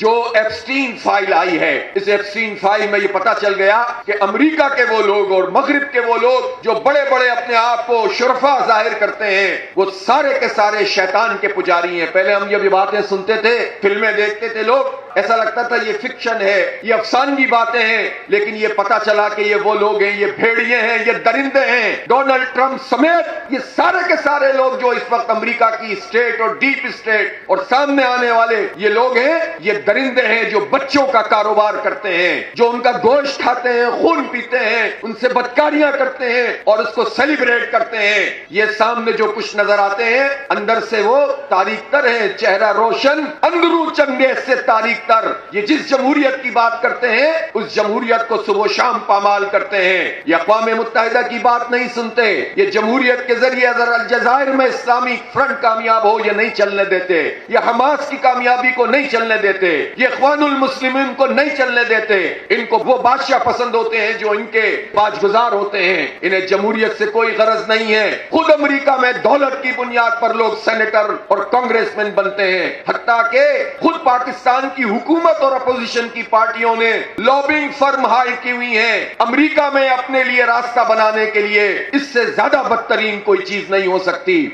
جو Epstein file آئی ہے، اس Epstein file میں یہ پتا چل گیا کہ امریکہ کے وہ لوگ اور مغرب کے وہ لوگ جو بڑے بڑے اپنے آپ کو شرفا ظاہر کرتے ہیں، وہ سارے کے سارے شیطان کے پجاری ہیں۔ پہلے ہم یہ باتیں سنتے تھے، فلمیں دیکھتے تھے لوگ، ایسا لگتا تھا یہ فکشن ہے، یہ افسانوی باتیں ہیں، لیکن یہ پتا چلا کہ یہ وہ لوگ ہیں، یہ بھیڑیے ہیں، یہ درندے ہیں۔ ڈونلڈ ٹرمپ سمیت یہ سارے کے سارے لوگ جو اس وقت امریکہ کی اسٹیٹ اور ڈیپ اسٹیٹ اور سامنے آنے والے یہ لوگ ہیں، یہ درندے ہیں جو بچوں کا کاروبار کرتے ہیں، جو ان کا گوشت کھاتے ہیں، خون پیتے ہیں، ان سے بدکاریاں کرتے ہیں اور اس کو سیلیبریٹ کرتے ہیں۔ یہ سامنے جو کچھ نظر آتے ہیں، اندر سے وہ تاریک تر ہیں، چہرہ روشن، اندرو چنگیز سے تاریک تر۔ یہ جس جمہوریت کی بات کرتے ہیں، اس جمہوریت کو صبح و شام پامال کرتے ہیں۔ یہ اقوام متحدہ کی بات نہیں سنتے، یہ جمہوریت کے ذریعے اگر الجزائر میں اسلامی فرنٹ کامیاب ہو یہ نہیں چلنے دیتے، یہ حماس کی کامیابی کو نہیں چلنے دیتے، یہ اخوان المسلمین کو نہیں چلنے دیتے۔ ان کو وہ بادشاہ پسند ہوتے ہیں جو ان کے باج گزار ہوتے ہیں، انہیں جمہوریت سے کوئی غرض نہیں ہے۔ خود امریکہ میں دولت کی بنیاد پر لوگ سینیٹر اور کانگریس مین بنتے ہیں، حتیٰ کہ خود پاکستان کی حکومت اور اپوزیشن کی پارٹیوں نے لابنگ فرم ہائر کی ہوئی ہیں امریکہ میں اپنے لیے راستہ بنانے کے لیے۔ اس سے زیادہ بدترین کوئی چیز نہیں ہو سکتی۔